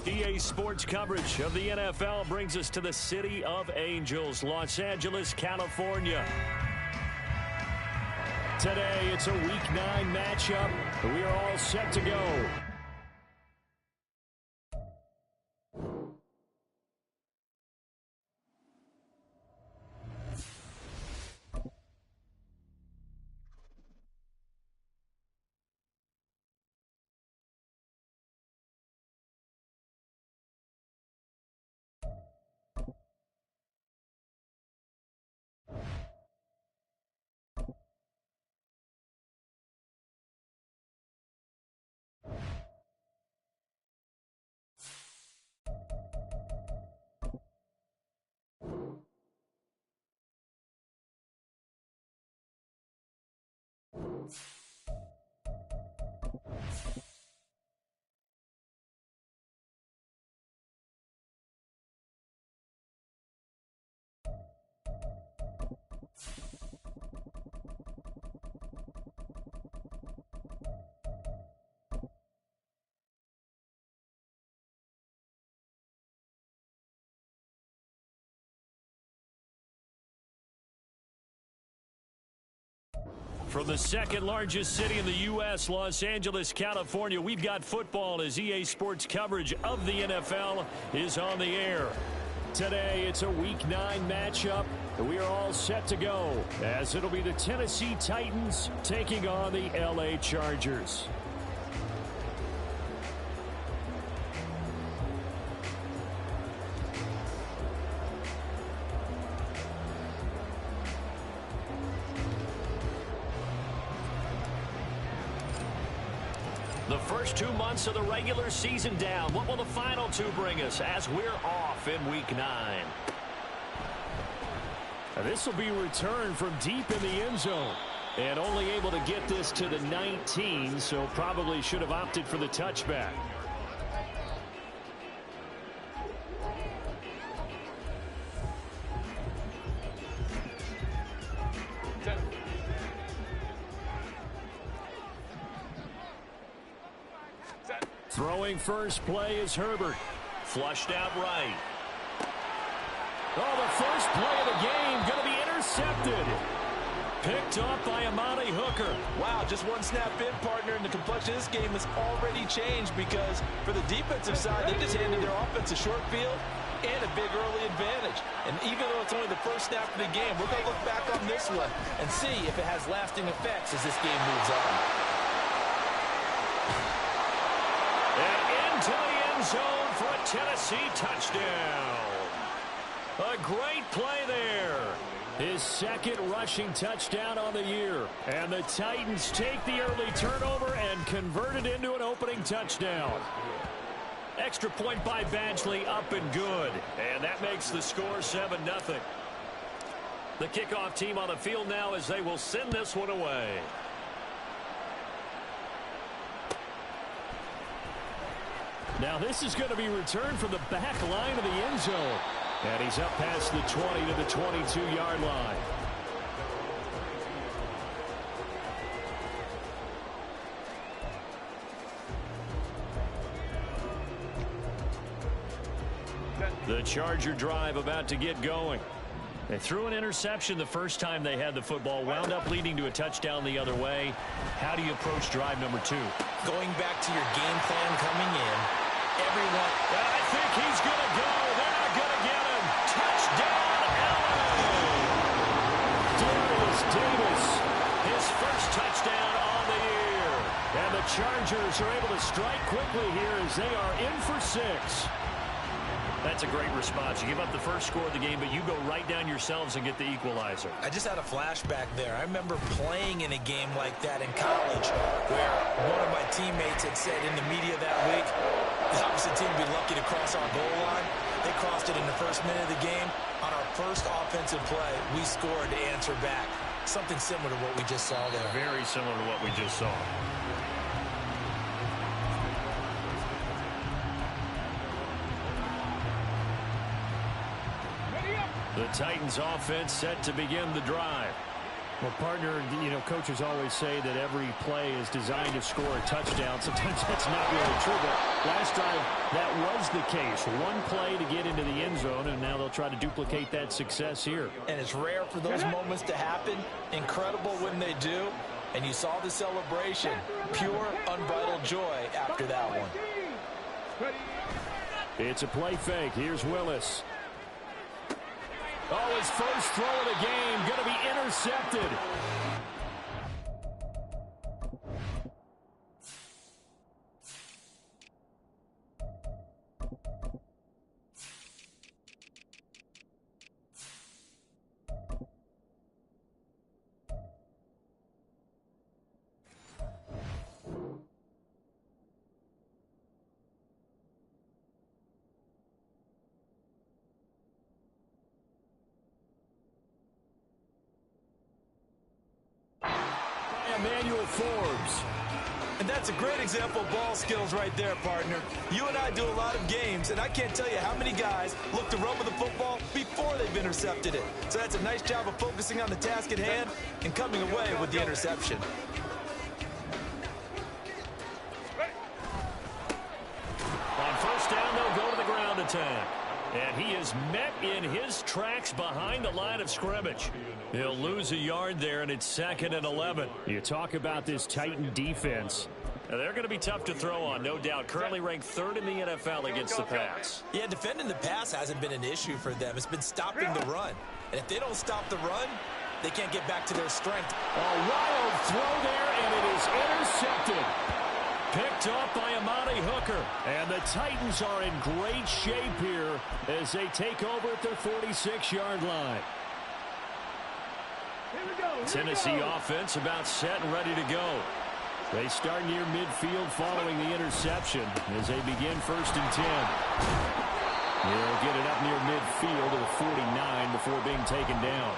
EA Sports coverage of the NFL brings us to the City of Angels, Los Angeles, California. Today, it's a Week 9 matchup. We are all set to go. From the second largest city in the U.S., Los Angeles, California, we've got football as EA Sports coverage of the NFL is on the air. Today, it's a Week 9 matchup. We are all set to go as it'll be the Tennessee Titans taking on the L.A. Chargers. The first 2 months of the regular season down. What will the final 2 bring us as we're off in Week 9? This will be returned from deep in the end zone. And only able to get this to the 19, so probably should have opted for the touchback. Throwing first play is Herbert. Flushed out right. Oh, the first play of the game going to be intercepted. Picked off by Amani Hooker. Wow, just one snap in, partner, and the complexion of this game has already changed because for the defensive side, they just handed their offense a short field and a big early advantage. And even though it's only the first snap of the game, we're going to look back on this one and see if it has lasting effects as this game moves on. To the end zone for a Tennessee touchdown. A great play there. His second rushing touchdown on the year. And the Titans take the early turnover and convert it into an opening touchdown. Extra point by Badgley, up and good. And that makes the score 7-0. The kickoff team on the field now as they will send this one away. Now this is going to be returned from the back line of the end zone. And he's up past the 20 to the 22-yard line. The Charger drive about to get going. They threw an interception the first time they had the football, wound up leading to a touchdown the other way. How do you approach drive number 2? Going back to your game plan coming in, everyone... I think he's going to go. They're not going to get him. Touchdown, LA! Darius Davis, his first touchdown on the year. And the Chargers are able to strike quickly here as they are in for 6. That's a great response. You give up the first score of the game, but you go right down yourselves and get the equalizer. I just had a flashback there. I remember playing in a game like that in college where one of my teammates had said in the media that week, the opposite team would be lucky to cross our goal line. They crossed it in the first minute of the game. On our first offensive play, we scored to answer back. Something similar to what we just saw there. Very similar to what we just saw. The Titans offense set to begin the drive. Well, partner, you know, coaches always say that every play is designed to score a touchdown. Sometimes that's not really true, but Last drive, that was the case. One play to get into the end zone, and now they'll try to duplicate that success here. And it's rare for those moments to happen. Incredible when they do. And you saw the celebration. Pure, unbridled joy after that one. It's a play fake. Here's Willis. Oh, his first throw of the game going to be intercepted. Emmanuel Forbes. And that's a great example of ball skills right there, partner. You and I do a lot of games, and I can't tell you how many guys look to run with the football before they've intercepted it. So that's a nice job of focusing on the task at hand and coming away with the interception. On first down, they'll go to the ground attack. And he is met in his tracks behind the line of scrimmage. He'll lose a yard there, and it's 2nd and 11. You talk about this Titan defense. They're going to be tough to throw on, no doubt. Currently ranked 3rd in the NFL against the pass. Yeah, defending the pass hasn't been an issue for them. It's been stopping the run. And if they don't stop the run, they can't get back to their strength. A wild throw there, and it is intercepted. Picked up by Amani Hooker. And the Titans are in great shape here as they take over at their 46-yard line. Tennessee offense about set and ready to go. They start near midfield following the interception as they begin 1st and 10. They'll get it up near midfield to the 49 before being taken down.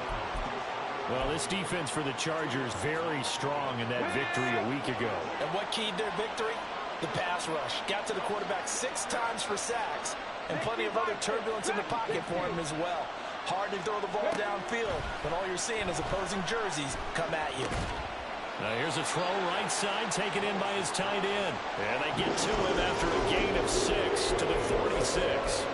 Well, this defense for the Chargers very strong in that victory a week ago. And what keyed their victory? The pass rush. Got to the quarterback 6 times for sacks, and plenty of other turbulence in the pocket for him as well. Hard to throw the ball downfield when all you're seeing is opposing jerseys come at you. Now here's a throw right side taken in by his tight end. And they get to him after a gain of 6 to the 46.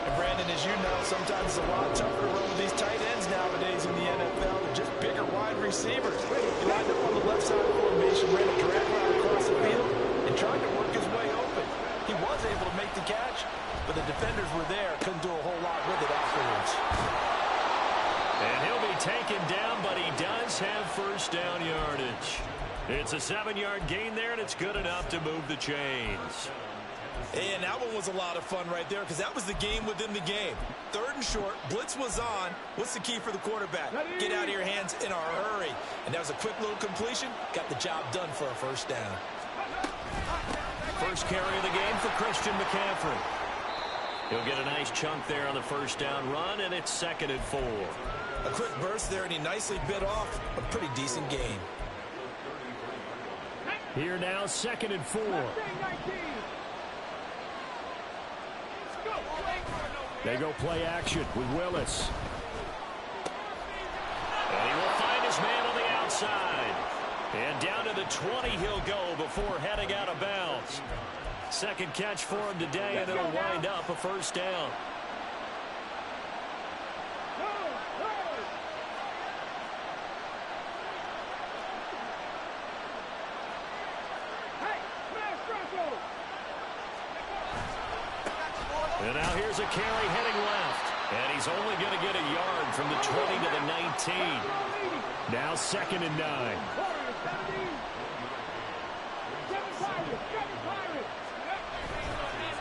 And Brandon, as you know, sometimes it's a lot tougher to run with these tight ends nowadays in the NFL. They're just bigger wide receivers. He lined up on the left side of the formation, ran a drag route across the field, and tried to work his way open. He was able to make the catch, but the defenders were there, couldn't do a whole lot with it afterwards. And he'll be taken down, but he does have first down yardage. It's a 7-yard gain there, and it's good enough to move the chains. And that one was a lot of fun right there because that was the game within the game. 3rd and short, blitz was on. What's the key for the quarterback? Get out of your hands in a hurry. And that was a quick little completion. Got the job done for a first down. First carry of the game for Christian McCaffrey. He'll get a nice chunk there on the first down run, and it's 2nd and 4. A quick burst there, and he nicely bit off a pretty decent gain. Here now, 2nd and 4. They go play action with Willis. And he will find his man on the outside. And down to the 20 he'll go before heading out of bounds. 2nd catch for him today, and it'll wind up a first down. And now here's a carry heading left. And he's only going to get a yard from the 20 to the 19. Now 2nd and 9.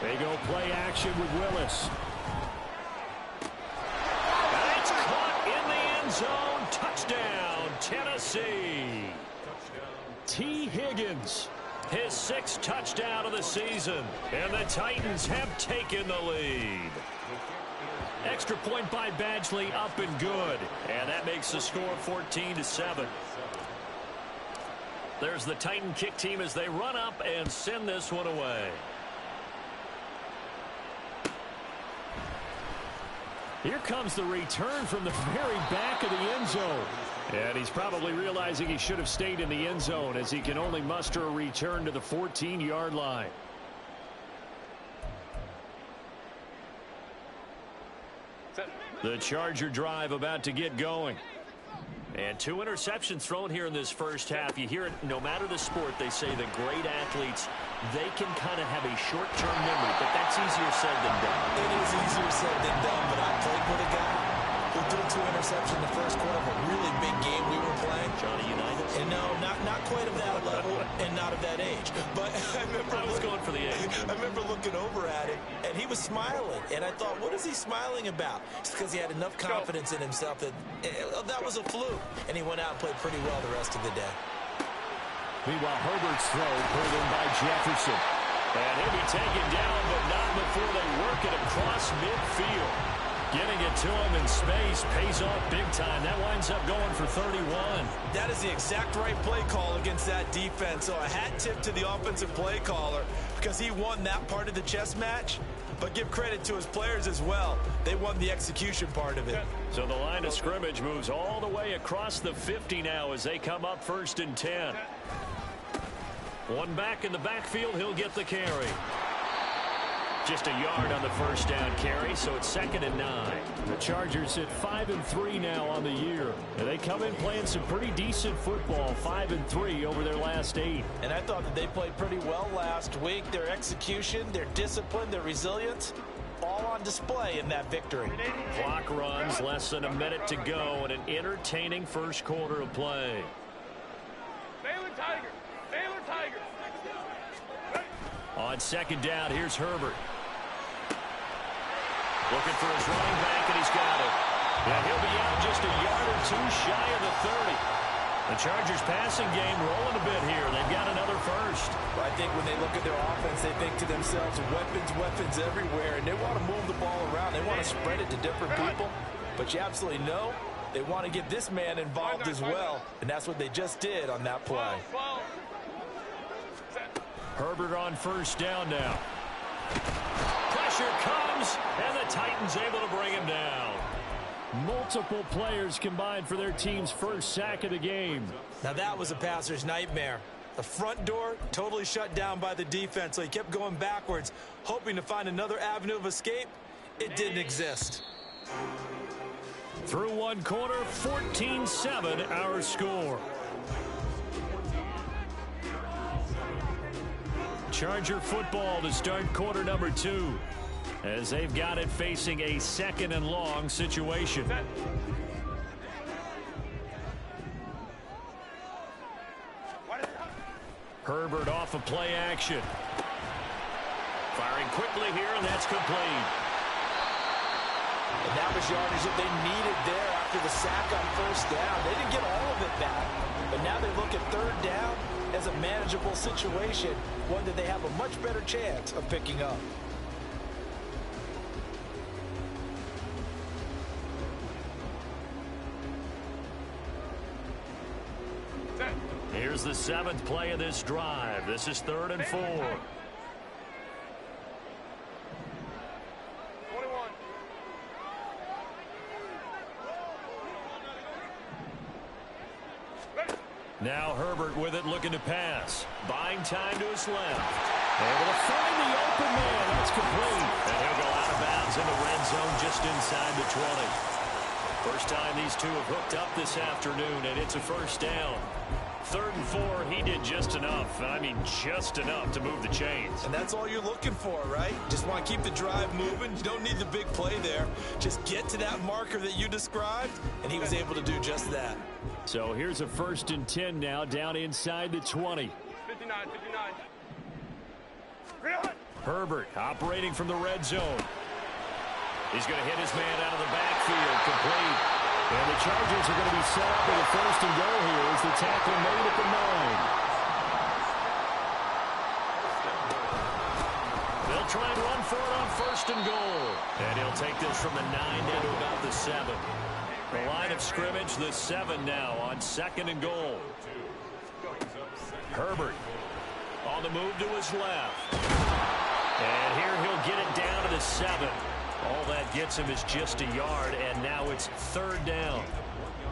They go play action with Willis. And it's caught in the end zone. Touchdown, Tennessee. T. Higgins. His 6th touchdown of the season. And the Titans have taken the lead. Extra point by Badgley, up and good. And that makes the score 14-7. There's the Titan kick team as they run up and send this one away. Here comes the return from the very back of the end zone. And he's probably realizing he should have stayed in the end zone as he can only muster a return to the 14-yard line. The Charger drive about to get going. And 2 interceptions thrown here in this first half. You hear it, no matter the sport, they say the great athletes, they can kind of have a short-term memory, but that's easier said than done. It is easier said than done, but I played with a guy who threw 2 interceptions in the first quarter of a really big game we were playing. Johnny Unitas? And no, not quite of that level and not of that age. But I was going for the age. I remember looking over at him, and he was smiling. And I thought, what is he smiling about? Just because he had enough confidence in himself that that was a fluke. And he went out and played pretty well the rest of the day. Meanwhile, Herbert's throw pulled in by Jefferson. And he'll be taken down, but not before they work it across midfield. Getting it to him in space pays off big time. That winds up going for 31. That is the exact right play call against that defense. So a hat tip to the offensive play caller because he won that part of the chess match. But give credit to his players as well. They won the execution part of it. So the line of scrimmage moves all the way across the 50 now as they come up 1st and 10. One back in the backfield, he'll get the carry. Just a yard on the first down carry, so it's 2nd and 9. The Chargers sit 5-3 now on the year. And they come in playing some pretty decent football, 5-3 over their last 8. And I thought that they played pretty well last week. Their execution, their discipline, their resilience, all on display in that victory. Clock runs, less than a minute to go, and an entertaining first quarter of play. Baylor Tigers! Baylor Tigers! On 2nd down, here's Herbert. Looking for his running back, and he's got it. And he'll be out just a yard or 2 shy of the 30. The Chargers passing game rolling a bit here. They've got another first. Well, I think when they look at their offense, they think to themselves, weapons everywhere, and they want to move the ball around. They want to spread it to different people. But you absolutely know they want to get this man involved as well, and that's what they just did on that play. Herbert on 1st down now. Pressure comes, and the Titans able to bring him down. Multiple players combined for their team's first sack of the game. Now that was a passer's nightmare. The front door totally shut down by the defense, so he kept going backwards, hoping to find another avenue of escape. It didn't exist. Through 1 quarter, 14-7 our score. Charger football to start quarter number 2 as they've got it facing a 2nd and long situation. Herbert off of play action. Firing quickly here, and that's complete. And that was yardage that they needed there after the sack on 1st down. They didn't get all of it back, but now they look at 3rd down as a manageable situation, one that they have a much better chance of picking up. Here's the 7th play of this drive. This is 3rd and 4. 21. Now Herbert with it, looking to pass. Buying time to his left. Able to find the open man. That's complete. And he'll go out of bounds in the red zone just inside the 20. First time these two have hooked up this afternoon, and it's a first down. 3rd and 4, he did just enough. I mean, just enough to move the chains. And that's all you're looking for, right? Just want to keep the drive moving. You don't need the big play there. Just get to that marker that you described, and he was able to do just that. So here's a 1st and 10 now, down inside the 20. 59. Herbert operating from the red zone. He's going to hit his man out of the backfield, complete. And the Chargers are going to be set up with a 1st and goal here as the tackle made at the 9. They'll try and run for it on 1st and goal. And he'll take this from the 9 down to about the 7. The line of scrimmage, the 7 now on 2nd and goal. Herbert on the move to his left. And here he'll get it down to the 7. All that gets him is just a yard, and now it's 3rd down.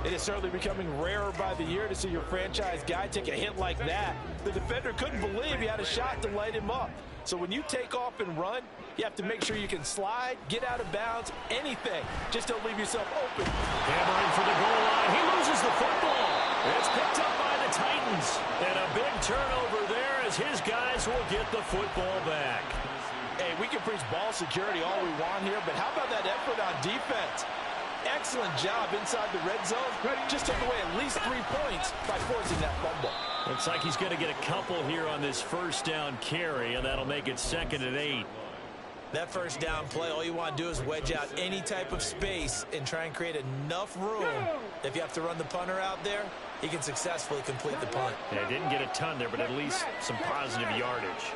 It is certainly becoming rarer by the year to see your franchise guy take a hit like that. The defender couldn't believe he had a shot to light him up. So when you take off and run, you have to make sure you can slide, get out of bounds, anything. Just don't leave yourself open. Hammering for the goal line. He loses the football. It's picked up by the Titans. And a big turnover there as his guys will get the football back. Hey, we can preach ball security all we want here, but how about that effort on defense? Excellent job inside the red zone. Just took away at least 3 points by forcing that fumble. Looks like he's going to get a couple here on this first down carry, and that'll make it 2nd and 8. That first down play, all you want to do is wedge out any type of space and try and create enough room. If you have to run the punter out there, he can successfully complete the punt. Yeah, didn't get a ton there, but at least some positive yardage.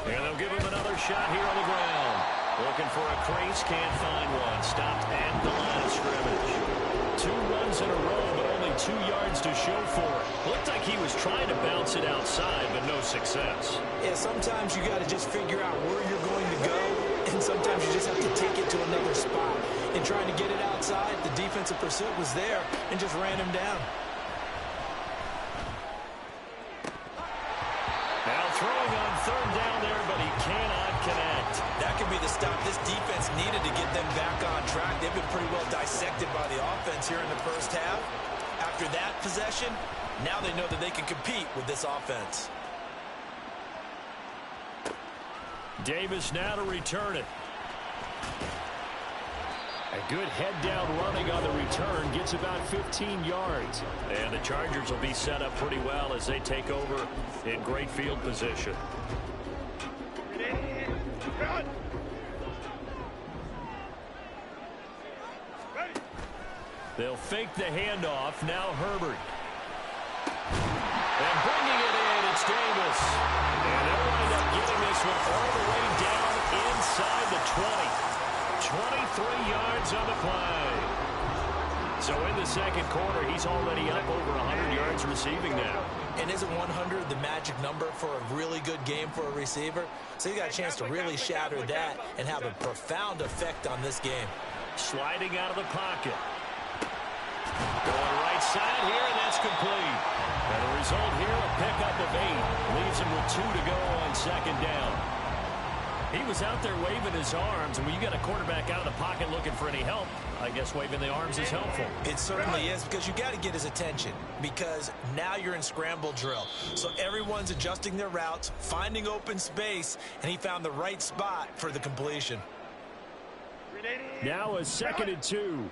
And they'll give him another shot here on the ground. Looking for a crease, can't find one. Stopped at the line of scrimmage. 2 runs in a row, but only 2 yards to show for it. Looked like he was trying to bounce it outside, but no success. Yeah, sometimes you got to just figure out where you're going to go, and sometimes you just have to take it to another spot. In trying to get it outside, the defensive pursuit was there and just ran him down. Now throwing on 3rd down there, but he cannot connect. That could be the stop this defense needed to get them back on track. They've been pretty well dissected by the offense here in the first half. After that possession, now they know that they can compete with this offense. Davis now to return it. A good head-down running on the return gets about 15 yards. And the Chargers will be set up pretty well as they take over in great field position. They'll fake the handoff. Now Herbert. And bringing it in, it's Davis. And they'll wind up getting this one all the way down inside the 20. 23 yards on the play. So in the second quarter, he's already up over 100 yards receiving now. And isn't 100 the magic number for a really good game for a receiver? So he got a chance to really shatter that and have a profound effect on this game. Sliding out of the pocket. Going right side here, and that's complete. And the result here, a pickup of 8. Leaves him with 2 to go on 2nd down. He was out there waving his arms, and when you got a quarterback out of the pocket looking for any help, I guess waving the arms is helpful. It certainly is, because you got to get his attention, because now you're in scramble drill. So everyone's adjusting their routes, finding open space, and he found the right spot for the completion. Now a 2nd and 2.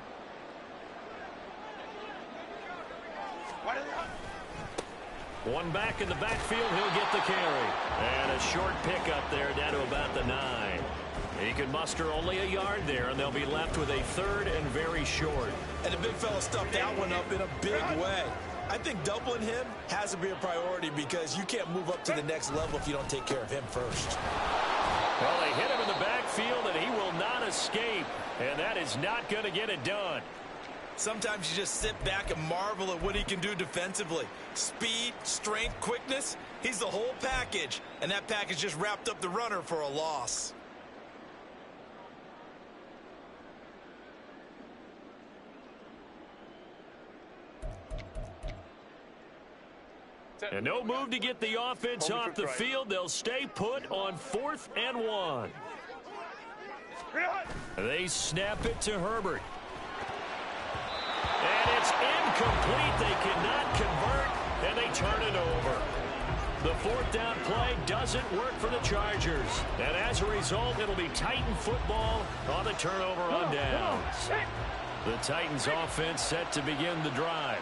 One back in the backfield, he'll get the carry. And a short pickup there down to about the 9. He can muster only a yard there, and they'll be left with a 3rd and very short. And the big fella stuffed that one up in a big way. I think doubling him has to be a priority, because you can't move up to the next level if you don't take care of him first. Well, they hit him in the backfield, and he will not escape. And that is not going to get it done. Sometimes you just sit back and marvel at what he can do defensively. Speed, strength, quickness, he's the whole package. And that package just wrapped up the runner for a loss. And no move to get the offense off the field. They'll stay put on 4th and 1. They snap it to Herbert. And it's incomplete. They cannot convert, and they turn it over. The 4th down play doesn't work for the Chargers. And as a result, it'll be Titan football on the turnover on downs. The Titans offense set to begin the drive.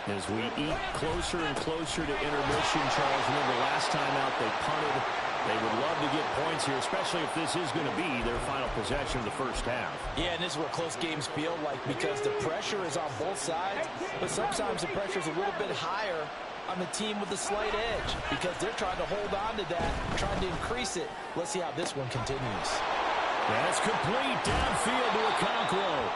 As we eat closer and closer to intermission, Charles, remember last time out they punted. They would love to get points here, especially if this is going to be their final possession of the first half. Yeah, and this is what close games feel like, because the pressure is on both sides, but sometimes the pressure is a little bit higher on the team with the slight edge, because they're trying to hold on to that, trying to increase it. Let's see how this one continues. That's complete downfield to Okonkwo.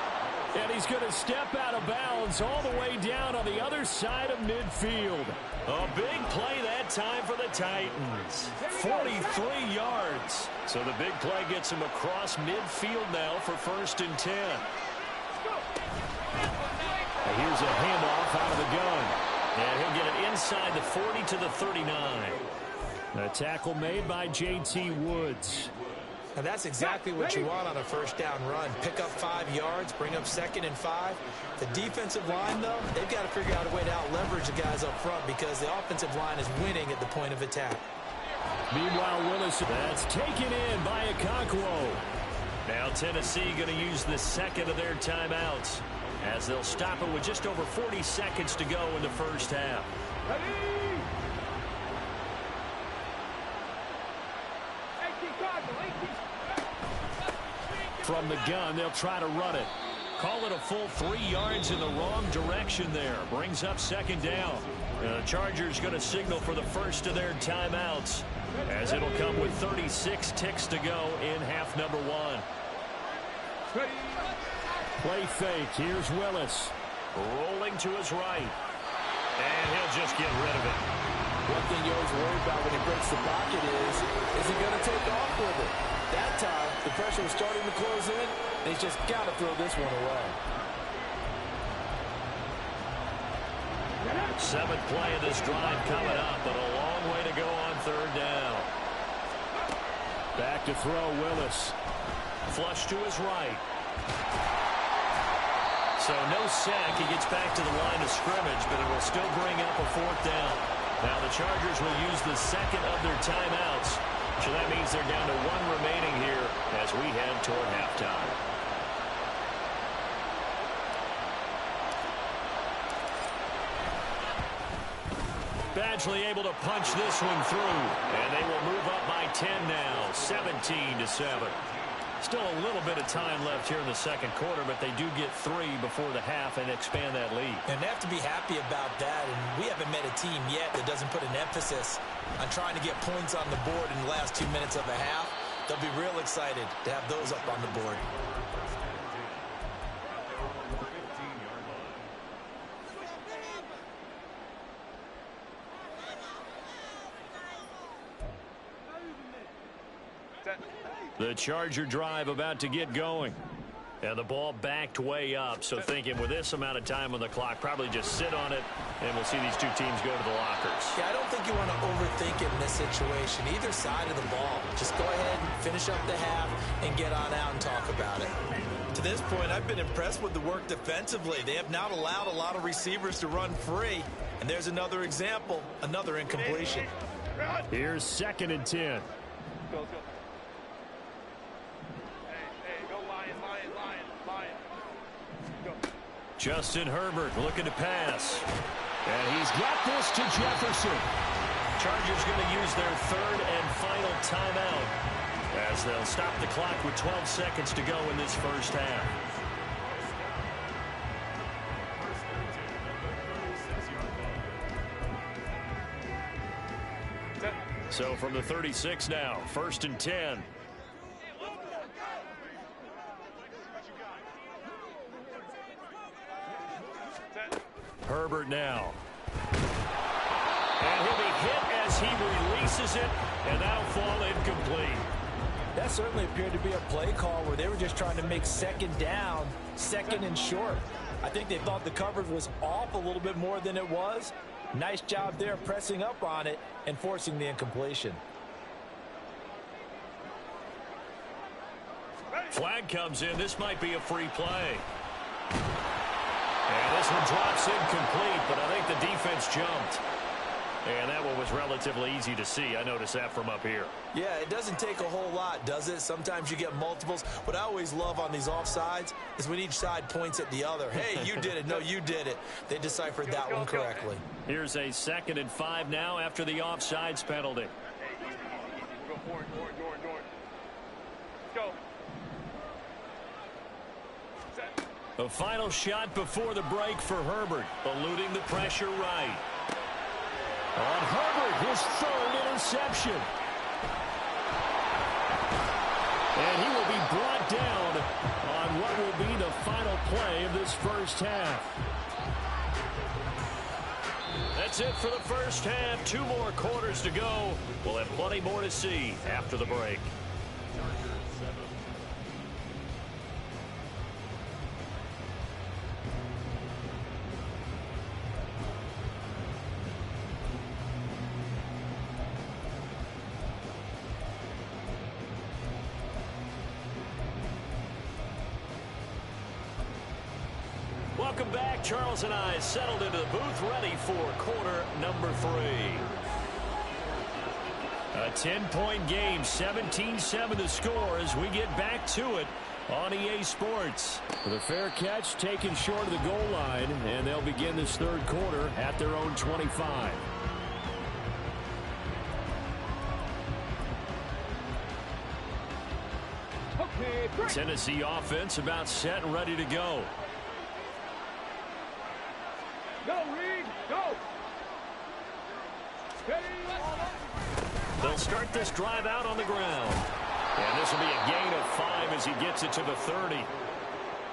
And he's going to step out of bounds all the way down on the other side of midfield. A big play that time for the Titans. 43 yards. So the big play gets him across midfield now for 1st and 10. And here's a handoff out of the gun. And he'll get it inside the 40 to the 39. A tackle made by J.T. Woods. And that's exactly what you want on a first down run. Pick up 5 yards, bring up 2nd and 5. The defensive line, though, they've got to figure out a way to out-leverage the guys up front because the offensive line is winning at the point of attack. Meanwhile, Willis, that's taken in by Okonkwo. Now Tennessee going to use the 2nd of their timeouts as they'll stop it with just over 40 seconds to go in the first half. From the gun, they'll try to run it. Call it a full 3 yards in the wrong direction there. Brings up 2nd down. The Chargers going to signal for the first of their timeouts as it'll come with 36 ticks to go in half number 1. Play fake. Here's Willis. Rolling to his right. And he'll just get rid of it. One thing you always worry about when he breaks the pocket is he going to take off with it? That time, the pressure was starting to close in. They just got to throw this one away. 7th play of this drive coming up, but a long way to go on 3rd down. Back to throw, Willis. Flush to his right. So no sack. He gets back to the line of scrimmage, but it will still bring up a 4th down. Now the Chargers will use the 2nd of their timeouts. So that means they're down to 1 remaining here as we head toward halftime. Badgley able to punch this one through, and they will move up by 10 now, 17-7. Still a little bit of time left here in the 2nd quarter, but they do get 3 before the half and expand that lead. And they have to be happy about that, and we haven't met a team yet that doesn't put an emphasis on trying to get points on the board in the last 2 minutes of a half. They'll be real excited to have those up on the board. The Charger drive about to get going. And the ball backed way up, so thinking with this amount of time on the clock, probably just sit on it, and we'll see these two teams go to the lockers. Yeah, I don't think you want to overthink it in this situation. Either side of the ball. Just go ahead and finish up the half and get on out and talk about it. To this point, I've been impressed with the work defensively. They have not allowed a lot of receivers to run free. And there's another example, another incompletion. Here's 2nd and 10. Go. Justin Herbert looking to pass. And he's got this to Jefferson. Chargers going to use their 3rd and final timeout as they'll stop the clock with 12 seconds to go in this first half. So from the 36 now, 1st and 10. Herbert now. And he'll be hit as he releases it, and that'll fall incomplete. That certainly appeared to be a play call where they were just trying to make 2nd down, 2nd and short. I think they thought the coverage was off a little bit more than it was. Nice job there pressing up on it and forcing the incompletion. Flag comes in. This might be a free play. And this one drops incomplete, but I think the defense jumped. And that one was relatively easy to see. I noticed that from up here. Yeah, it doesn't take a whole lot, does it? Sometimes you get multiples. What I always love on these offsides is when each side points at the other. Hey, you did it. No, you did it. They deciphered that one correctly. Here's a 2nd and 5 now after the offsides penalty. Go forward. Go. A final shot before the break for Herbert, eluding the pressure right. On Herbert, his 3rd interception. And he will be brought down on what will be the final play of this first half. That's it for the first half. 2 more quarters to go. We'll have plenty more to see after the break. Welcome back. Charles and I settled into the booth, ready for quarter number 3. A 10-point game, 17-7 to score as we get back to it on EA Sports. With a fair catch taken short of the goal line, and they'll begin this third quarter at their own 25. Tennessee offense about set and ready to go. Go, Reed, go! They'll start this drive out on the ground. And this will be a gain of 5 as he gets it to the 30.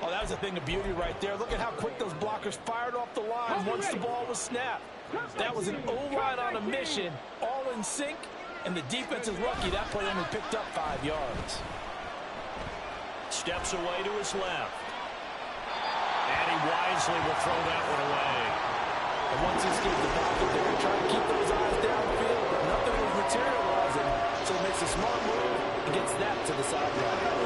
Oh, that was a thing of beauty right there. Look at how quick those blockers fired off the line once the ball was snapped. That was an O-line on a mission, all in sync, and the defense is lucky that play only picked up 5 yards. Steps away to his left. And he wisely will throw that one away. And once he escaped the pocket there, trying to keep those eyes downfield, but nothing was materializing. So he makes a smart move and gets that to the sideline.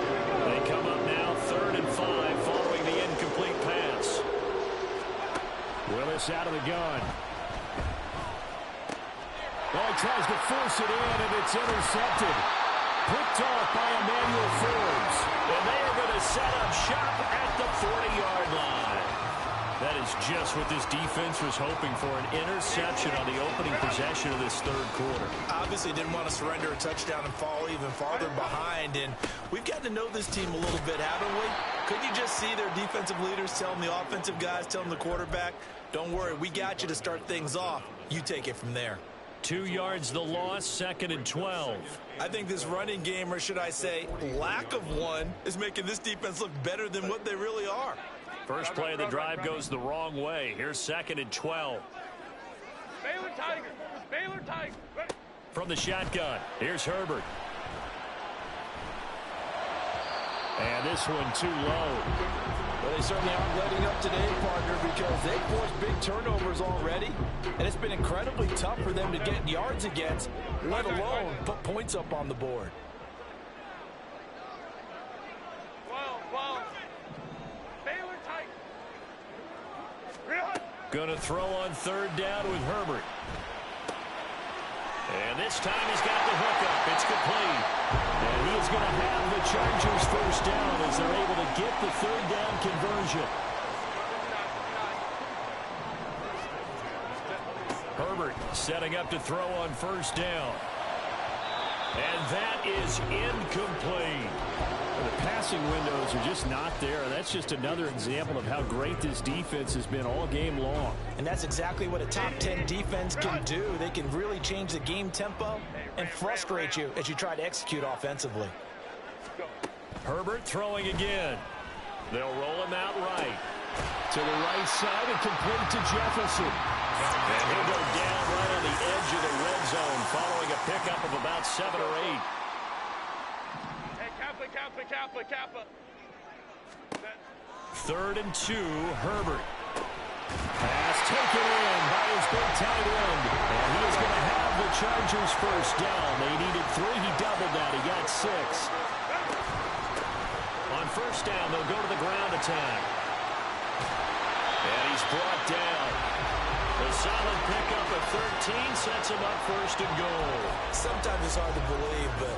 They come up now 3rd and 5 following the incomplete pass. Willis out of the gun. Oh, he tries to force it in, and it's intercepted. Picked off by Emmanuel Forbes. And they are going to set up shop at the 40-yard line. That is just what this defense was hoping for, an interception on the opening possession of this third quarter. Obviously didn't want to surrender a touchdown and fall even farther behind. And we've gotten to know this team a little bit, haven't we? Couldn't you just see their defensive leaders telling the offensive guys, telling the quarterback, don't worry, we got you to start things off. You take it from there. 2 yards the loss, 2nd and 12. I think this running game, or should I say lack of one, is making this defense look better than what they really are. First play of the drive goes the wrong way. Here's 2nd and 12. Baylor Tiger! Baylor Tiger! From the shotgun, here's Herbert. And this one too low. Well, they certainly aren't letting up today, partner, because they forced big turnovers already, and it's been incredibly tough for them to get yards against, let alone put points up on the board. Well. Baylor Tiger! Gonna throw on 3rd down with Herbert. And this time he's got the hookup. It's complete. And he is going to have the Chargers first down as they're able to get the 3rd down conversion. Herbert setting up to throw on 1st down. And that is incomplete. The passing windows are just not there. That's just another example of how great this defense has been all game long. And that's exactly what a top 10 defense can do. They can really change the game tempo and frustrate you as you try to execute offensively. Herbert throwing again. They'll roll him out right. To the right side and complete to Jefferson. And he'll go down right on the edge of the red zone following a pickup of about 7 or 8. Kappa. 3rd and 2, Herbert. Pass taken in by his big tight end. And he is going to have the Chargers first down. They needed 3. He doubled that. He got 6. On 1st down, they'll go to the ground attack. And he's brought down. The solid pickup of 13 sets him up 1st and goal. Sometimes it's hard to believe, but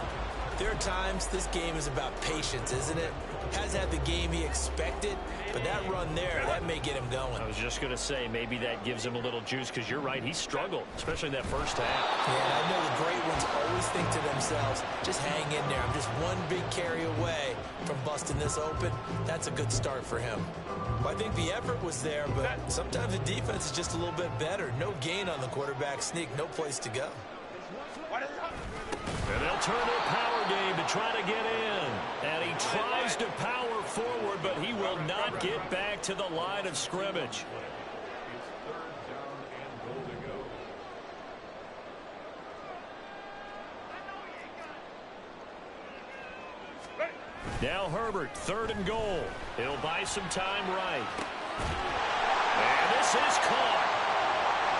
there are times this game is about patience, isn't it? Hasn't had the game he expected, but that run there, that may get him going. I was just going to say, maybe that gives him a little juice, because you're right, he struggled, especially in that first half. Yeah, and I know the great ones always think to themselves, just hang in there. I'm just one big carry away from busting this open. That's a good start for him. Well, I think the effort was there, but sometimes the defense is just a little bit better. No gain on the quarterback sneak, no place to go. And they'll turn their power game to try to get in. And he tries to power forward, but he will not get back to the line of scrimmage. Now Herbert, 3rd and goal. He'll buy some time right. And this is caught.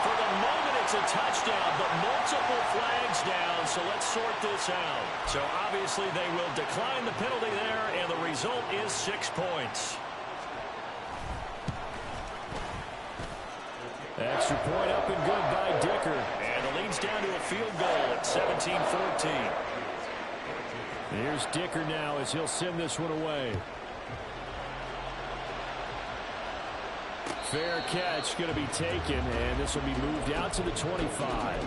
For the moment, it's a touchdown, but multiple flags down, so let's sort this out. So obviously they will decline the penalty there, and the result is 6 points. Extra point up and good by Dicker. And the lead's down to a field goal at 17-14. Here's Dicker now as he'll send this one away. Fair catch going to be taken, and this will be moved out to the 25.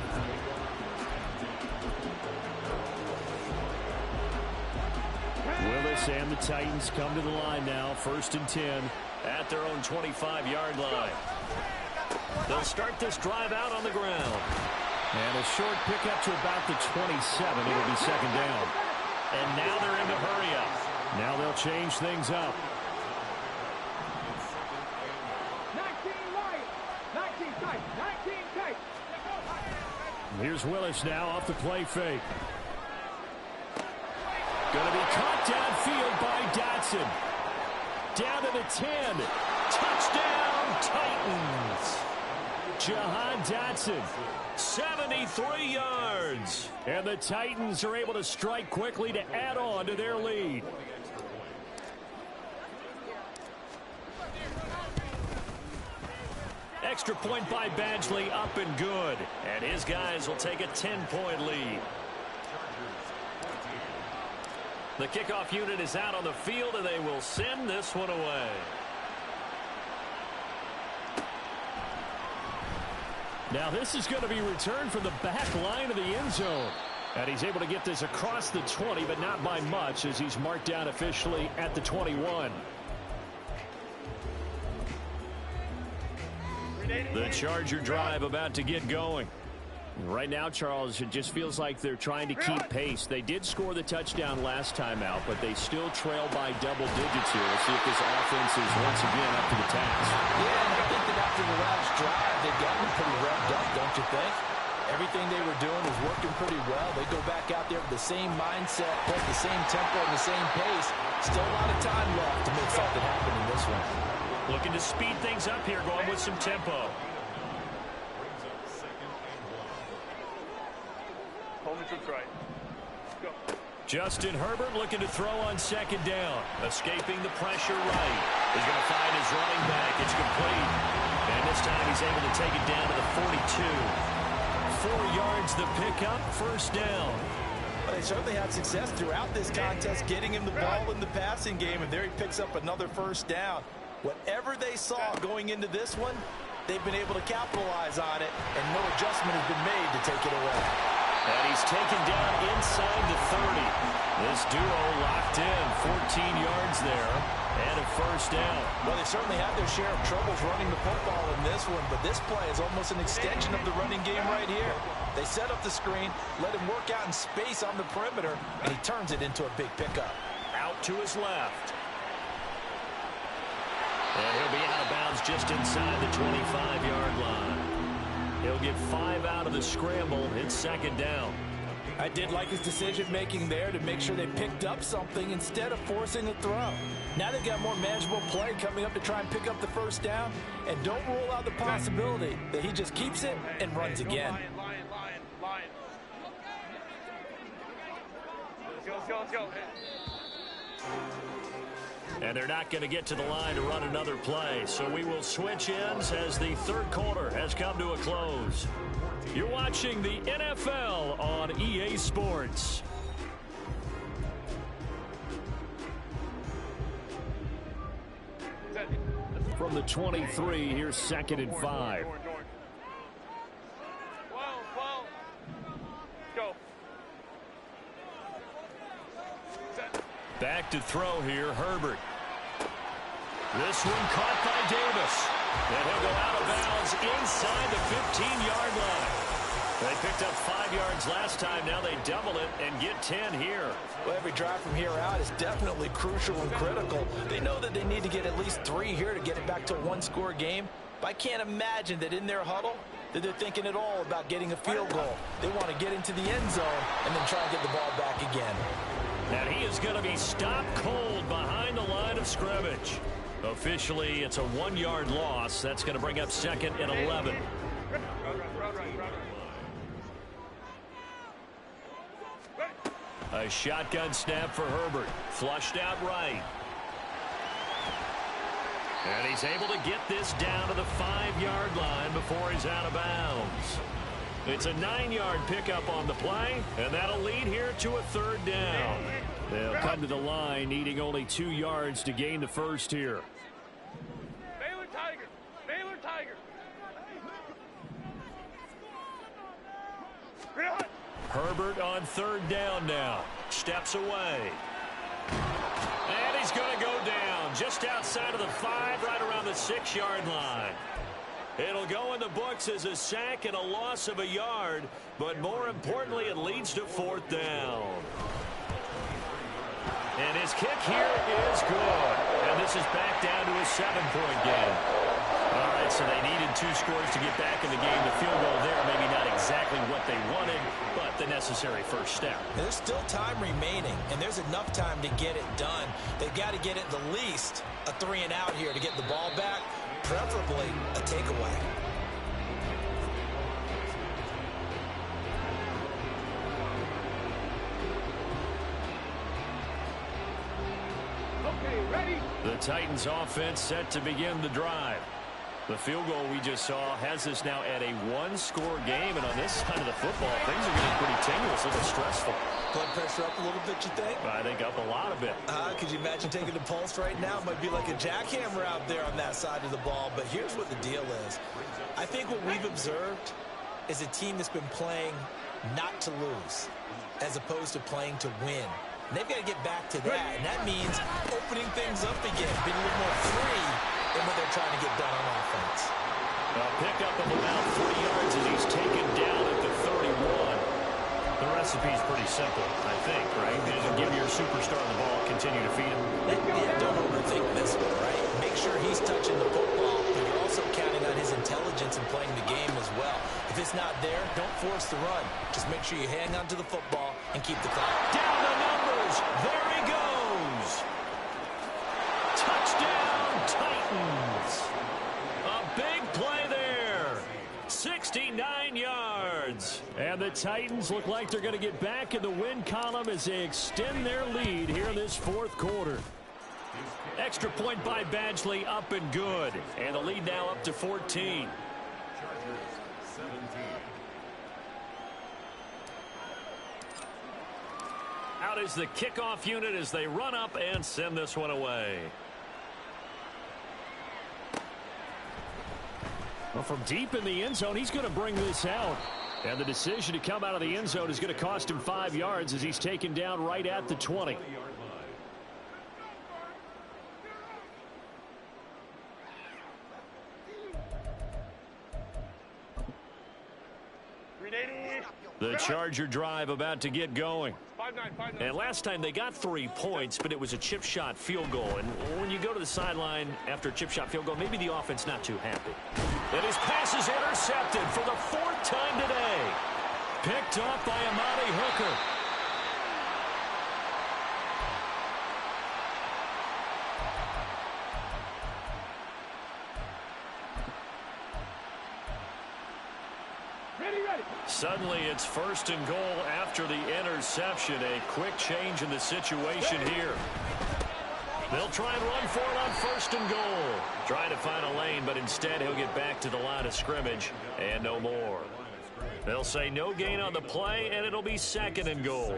Willis and the Titans come to the line now. 1st and 10 at their own 25-yard line. They'll start this drive out on the ground. And a short pickup to about the 27. It'll be 2nd down. And now they're in the hurry-up. Now they'll change things up. 19 right, 19 tight, 19 tight. Here's Willis now off the play fake. Going to be caught downfield by Dotson. Down to the 10. Touchdown, Titans. Jahan Dotson, 73 yards. And the Titans are able to strike quickly to add on to their lead. Extra point by Badgley, up and good. And his guys will take a 10-point lead. The kickoff unit is out on the field, and they will send this one away. Now this is going to be returned from the back line of the end zone. And he's able to get this across the 20, but not by much, as he's marked down officially at the 21. The Charger drive about to get going. Right now, Charles, it just feels like they're trying to keep pace. They did score the touchdown last time out, but they still trail by double digits here. We'll see if this offense is once again up to the task. Yeah, and I think that after the last drive, they've gotten pretty revved up, don't you think? Everything they were doing was working pretty well. They go back out there with the same mindset, play the same tempo and the same pace. Still a lot of time left to make something happen in this one. Looking to speed things up here, going with some tempo. Right. Go. Justin Herbert looking to throw on 2nd down. Escaping the pressure right. He's going to find his running back. It's complete. And this time he's able to take it down to the 42. 4 yards the pickup, 1st down. Well, they certainly had success throughout this contest getting him the ball in the passing game, and there he picks up another 1st down. Whatever they saw going into this one, they've been able to capitalize on it, and no adjustment has been made to take it away. And he's taken down inside the 30. This duo locked in, 14 yards there, and a 1st down. Well, they certainly had their share of troubles running the football in this one, but this play is almost an extension of the running game right here. They set up the screen, let him work out in space on the perimeter, and he turns it into a big pickup. Out to his left. And he'll be out of bounds just inside the 25-yard line. He'll get 5 out of the scramble. It's 2nd down. I did like his decision-making there to make sure they picked up something instead of forcing a throw. Now they've got more manageable play coming up to try and pick up the 1st down. And don't rule out the possibility that he just keeps it and runs again. Lion. Let's go. And they're not going to get to the line to run another play. So we will switch ends as the 3rd quarter has come to a close. You're watching the NFL on EA Sports. From the 23, here's 2nd and 5. Well. Go. Back to throw here, Herbert. This one caught by Davis. And he'll go out of bounds inside the 15-yard line. They picked up 5 yards last time. Now they double it and get 10 here. Well, every drive from here out is definitely crucial and critical. They know that they need to get at least 3 here to get it back to a one-score game. But I can't imagine that in their huddle that they're thinking at all about getting a field goal. They want to get into the end zone and then try and get the ball back again. And he is going to be stopped cold behind the line of scrimmage. Officially, it's a 1-yard loss. That's going to bring up 2nd and 11. A shotgun snap for Herbert. Flushed out right. And he's able to get this down to the 5-yard line before he's out of bounds. It's a 9-yard pickup on the play, and that'll lead here to a 3rd down. They'll come to the line needing only 2 yards to gain the first here. Baylor Tigers! Baylor Tigers! Herbert on 3rd down now. Steps away. And he's going to go down just outside of the 5, right around the 6-yard line. It'll go in the books as a sack and a loss of a yard, but more importantly, it leads to 4th down. And his kick here is good. And this is back down to a 7-point game. All right, so they needed 2 scores to get back in the game. The field goal there, maybe not exactly what they wanted, but the necessary first step. There's still time remaining, and there's enough time to get it done. They've got to get it the least a 3-and-out here to get the ball back, preferably a takeaway. Okay, ready? The Titans offense set to begin the drive. The field goal we just saw has us now at a 1-score game, and on this side of the football, things are getting pretty tenuous, a little stressful. Blood pressure up a little bit, you think? I think up a lot of it. Could you imagine taking the pulse right now? It might be like a jackhammer out there on that side of the ball, but here's what the deal is. I think what we've observed is a team that's been playing not to lose as opposed to playing to win. And they've got to get back to that, and that means opening things up again, being a little more free than what they're trying to get done on offense. A pickup of about 40 yards as he's taken down at the 31. The recipe's pretty simple, I think, right? Just give your superstar the ball, continue to feed him. Yeah, don't overthink this one, right? Make sure he's touching the football, but you're also counting on his intelligence in playing the game as well. If it's not there, don't force the run. Just make sure you hang on to the football and keep the clock. Down the numbers. There he goes. Touchdown, Titans. A big play there. 69 yards. And the Titans look like they're going to get back in the win column as they extend their lead here in this 4th quarter. Extra point by Badgley, up and good. And the lead now up to 14. Out is the kickoff unit as they run up and send this one away. Well, from deep in the end zone, he's going to bring this out. And the decision to come out of the end zone is going to cost him 5 yards as he's taken down right at the 20. The Charger drive about to get going. 5-9. And last time they got 3 points, but it was a chip shot field goal. And when you go to the sideline after a chip shot field goal, maybe the offense not too happy. And his pass is intercepted for the 4th time today. Picked off by Amani Hooker. Suddenly it's 1st and goal after the interception. A quick change in the situation here. They'll try and run for it on 1st and goal. Trying to find a lane, but instead he'll get back to the line of scrimmage and no more. They'll say no gain on the play, and it'll be 2nd and goal.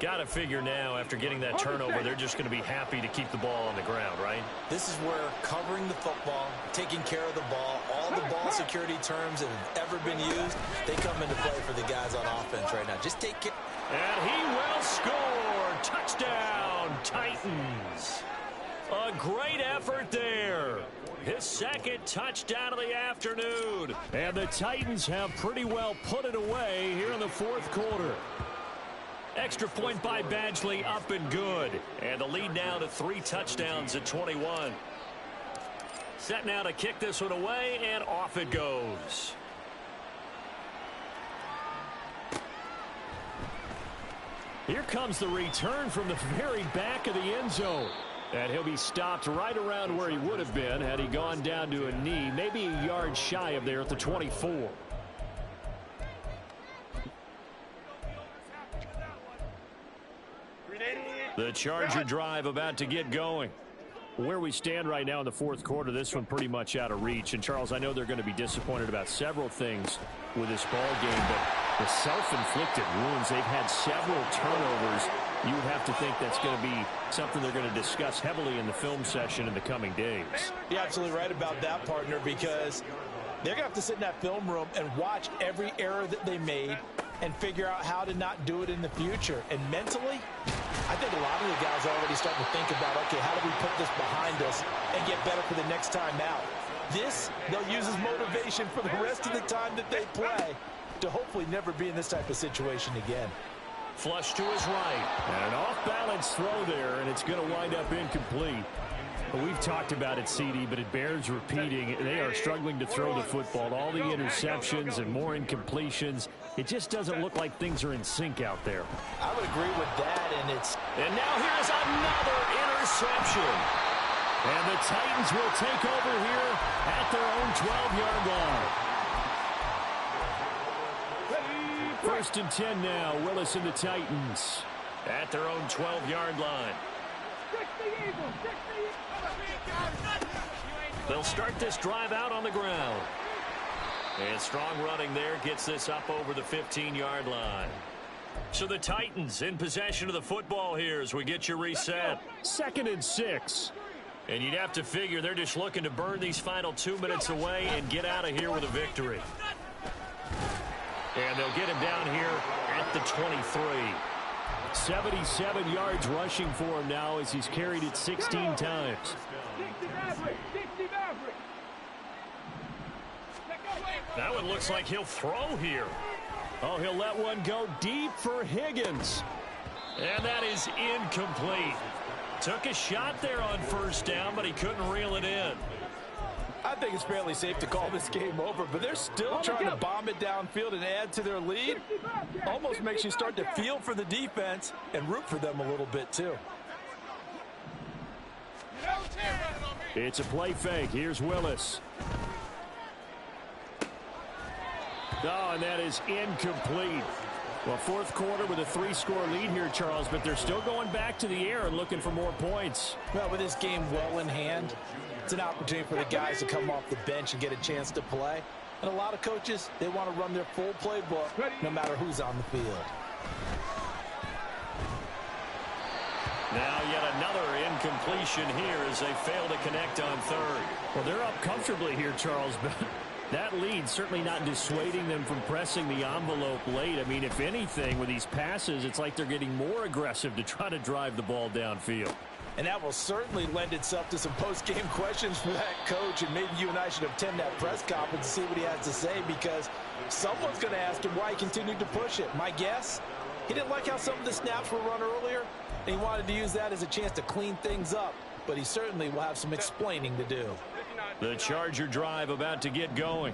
Got to figure now, after getting that turnover, they're just going to be happy to keep the ball on the ground, right? This is where covering the football, taking care of the ball, all the ball security terms that have ever been used, they come into play for the guys on offense right now. Just take care. And he will score. Touchdown, Titans. A great effort there. His second touchdown of the afternoon. And the Titans have pretty well put it away here in the fourth quarter. Extra point by Badgley, up and good. And the lead now to 3 touchdowns at 21. Set now to kick this one away, and off it goes. Here comes the return from the very back of the end zone. And he'll be stopped right around where he would have been had he gone down to a knee, maybe a yard shy of there at the 24. The Charger drive about to get going. Where we stand right now in the fourth quarter, this one pretty much out of reach. And, Charles, I know they're going to be disappointed about several things with this ball game, but the self-inflicted wounds, they've had several turnovers. You would have to think that's going to be something they're going to discuss heavily in the film session in the coming days. You're absolutely right about that, partner, because they're going to have to sit in that film room and watch every error that they made and figure out how to not do it in the future. And mentally, I think a lot of the guys are already starting to think about, okay, how do we put this behind us and get better for the next time out? This, they'll use as motivation for the rest of the time that they play to hopefully never be in this type of situation again. Flush to his right. And an off-balance throw there, and it's going to wind up incomplete. Well, we've talked about it, CD, but it bears repeating. They are struggling to throw the football. All the interceptions and more incompletions. It just doesn't look like things are in sync out there. I would agree with that, And now here's another interception. And the Titans will take over here at their own 12-yard line. First and 10 now. Willis and the Titans at their own 12-yard line. They'll start this drive out on the ground. And strong running there gets this up over the 15-yard line. So the Titans in possession of the football here as we get you reset. 2nd and 6. And you'd have to figure they're just looking to burn these final 2 minutes away and get out of here with a victory. And they'll get him down here at the 23. 77 yards rushing for him now as he's carried it 16 times. That one looks like he'll throw here. Oh, he'll let one go deep for Higgins. And that is incomplete. Took a shot there on first down, but he couldn't reel it in. I think it's fairly safe to call this game over, but they're still trying to bomb it downfield and add to their lead. Almost makes you start to feel for the defense and root for them a little bit, too. It's a play fake. Here's Willis. Oh, and that is incomplete. Well, fourth quarter with a 3-score lead here, Charles, but they're still going back to the air and looking for more points. Well, with this game well in hand, it's an opportunity for the guys to come off the bench and get a chance to play. And a lot of coaches, they want to run their full playbook no matter who's on the field. Now yet another incompletion here as they fail to connect on third. Well, they're up comfortably here, Charles, but that lead certainly not dissuading them from pressing the envelope late. I mean, if anything, with these passes, it's like they're getting more aggressive to try to drive the ball downfield. And that will certainly lend itself to some post-game questions for that coach, and maybe you and I should attend that press conference and see what he has to say, because someone's going to ask him why he continued to push it. My guess, he didn't like how some of the snaps were run earlier, and he wanted to use that as a chance to clean things up, but he certainly will have some explaining to do. The Charger drive about to get going.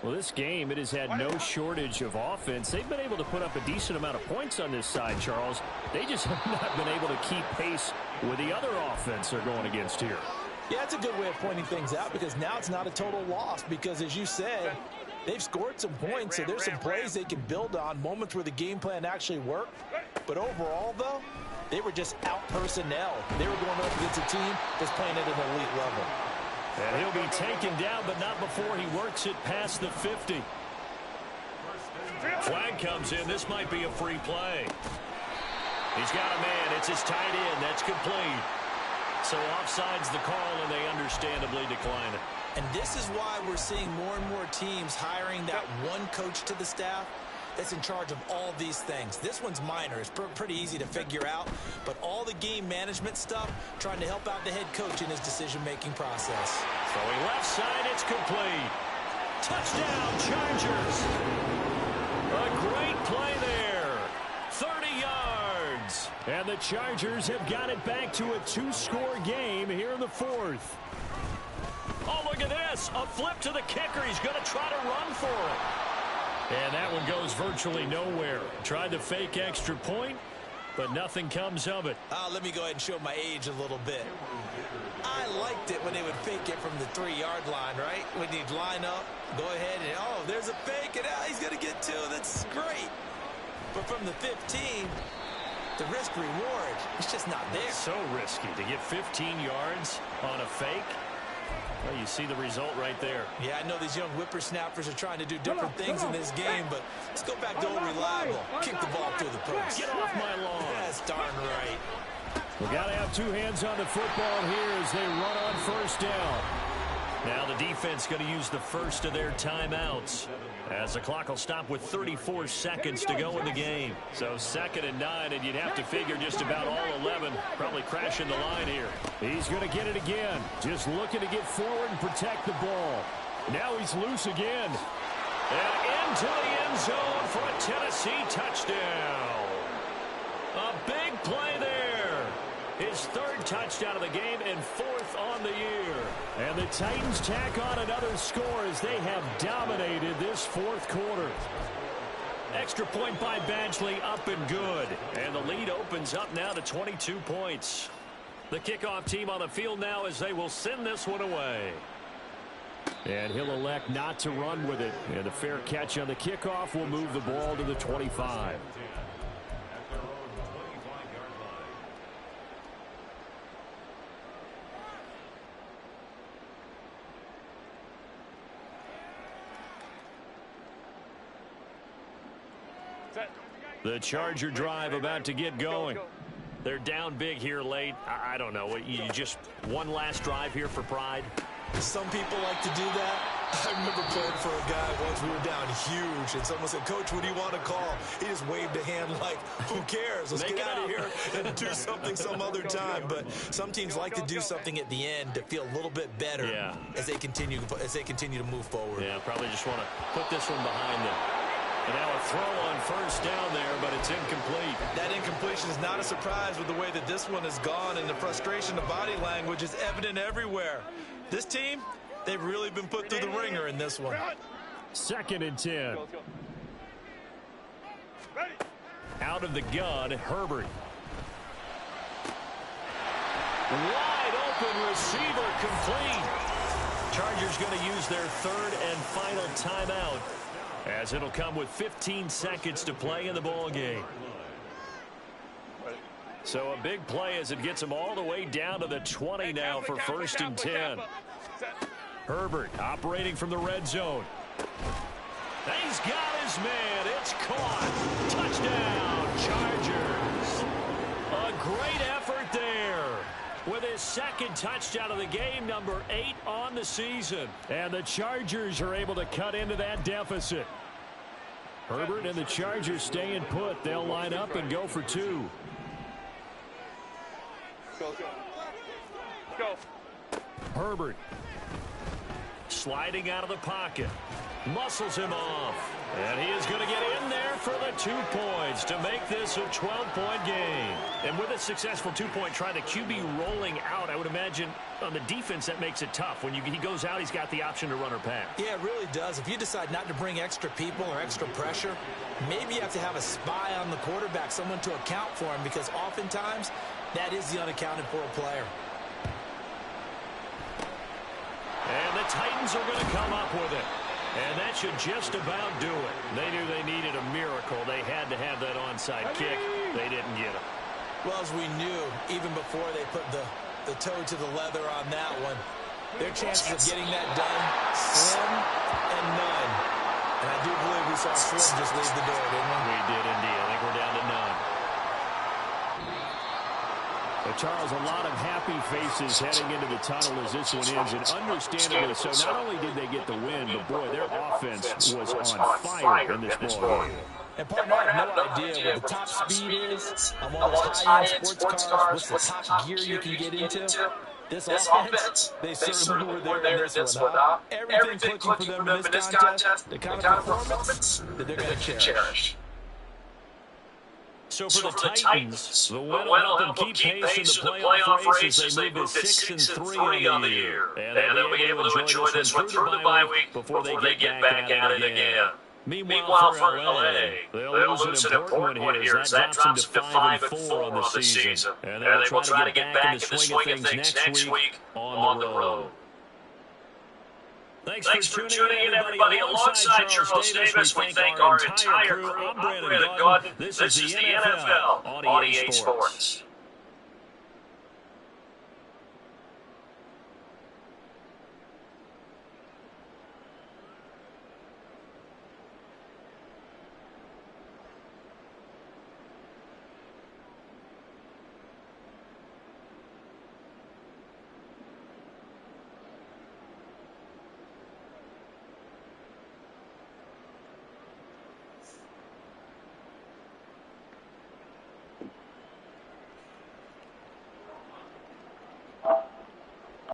Well, this game, it has had no shortage of offense. They've been able to put up a decent amount of points on this side, Charles. They just have not been able to keep pace with the other offense they're going against here. Yeah, it's a good way of pointing things out, because now it's not a total loss, because as you said, they've scored some points, so there's some plays they can build on, moments where the game plan actually worked. But overall, though, they were just out-personnel. They were going up against a team that's playing at an elite level. And he'll be taken down, but not before he works it past the 50. Flag comes in. This might be a free play. He's got a man. It's his tight end. That's complete. So offside's the call, and they understandably decline it. And this is why we're seeing more and more teams hiring that one coach to the staff that's in charge of all these things. This one's minor. It's pretty easy to figure out, but all the game management stuff, trying to help out the head coach in his decision-making process. Throwing left side, it's complete. Touchdown, Chargers. A great play there. 30 yards. And the Chargers have got it back to a 2-score game here in the fourth. Oh, look at this. A flip to the kicker. He's going to try to run for it. And that one goes virtually nowhere. Tried to fake extra point, but nothing comes of it. Let me go ahead and show my age a little bit. I liked it when they would fake it from the 3-yard line, right? When you'd line up, go ahead and, oh, there's a fake, and he's going to get 2. That's great. But from the 15, the risk reward, it's just not there. So risky to get 15 yards on a fake. Well, you see the result right there. Yeah, I know these young whippersnappers are trying to do different things in this game, but let's go back to old reliable. Kick the ball through the post. Get off my lawn. That's darn right. We got to have 2 hands on the football here as they run on first down. Now the defense going to use the first of their timeouts, as the clock will stop with 34 seconds to go in the game. So 2nd and 9, and you'd have to figure just about all 11 probably crashing the line here. He's going to get it again, just looking to get forward and protect the ball. Now he's loose again. And into the end zone for a Tennessee touchdown. A big play there. His 3rd touchdown of the game and 4th on the year. And the Titans tack on another score as they have dominated this 4th quarter. Extra point by Badgley, up and good. And the lead opens up now to 22 points. The kickoff team on the field now as they will send this one away. And he'll elect not to run with it. And a fair catch on the kickoff will move the ball to the 25. The Charger drive about to get going. They're down big here late. I don't know. You just one last drive here for pride? Some people like to do that. I remember playing for a guy once. We were down huge, and someone said, "Coach, what do you want to call?" He just waved a hand like, who cares? Let's get out of here and do something some other time. But some teams like to do something at the end to feel a little bit better as they continue to move forward. Yeah, probably just want to put this one behind them. And now a throw on first down there, but it's incomplete. That incompletion is not a surprise with the way that this one has gone, and the frustration of body language is evident everywhere. This team, they've really been put through the ringer in this one. 2nd and 10. Out of the gun, Herbert. Wide open receiver, complete. Chargers going to use their 3rd and final timeout, as it'll come with 15 seconds to play in the ball game. So a big play as it gets them all the way down to the 20 now for 1st and 10. Herbert operating from the red zone. He's got his man. It's caught. Touchdown, Chargers. A great effort there with his 2nd touchdown of the game, number 8 on the season. And the Chargers are able to cut into that deficit. Herbert and the Chargers staying put. They'll line up and go for 2. Go. Herbert sliding out of the pocket. Muscles him off. And he is going to get in there for the 2 points to make this a 12-point game. And with a successful 2-point try, the QB rolling out, I would imagine on the defense that makes it tough. When he goes out, he's got the option to run or pass. Yeah, it really does. If you decide not to bring extra people or extra pressure, maybe you have to have a spy on the quarterback, someone to account for him, because oftentimes that is the unaccounted for player. And the Titans are going to come up with it. And that should just about do it. They knew they needed a miracle. They had to have that onside kick. They didn't get it. Well, as we knew, even before they put the toe to the leather on that one, their chances of getting that done, slim and none. And I do believe we saw Slim just leave the door, didn't we? We did indeed. I think we're down to none. But Charles, a lot of happy faces heading into the tunnel as this one ends, and understandably so. Not only did they get the win, but boy, their offense was on fire in this ball game. And partner, I have no idea what the top speed is of all those high-end sports cars, what's the top gear you can get into. This offense, they certainly were there in this one, huh? Everything clicking for them in this contest, the kind of performance that they're going to cherish. So for the Titans, the win will help them keep pace in the playoff race as they move to 6-3 on the year. And they'll be able to enjoy this one through the bye week before they get back at it again. Meanwhile, for LA, they'll lose an important one here as that drops them to 5-4 on the season. And they will try to get back in the swing of things next week on the road. Thanks for tuning in, everybody. Alongside Charles Davis, we thank our entire crew. I'm Brandon Gaudin. This is the NFL on EA Sports.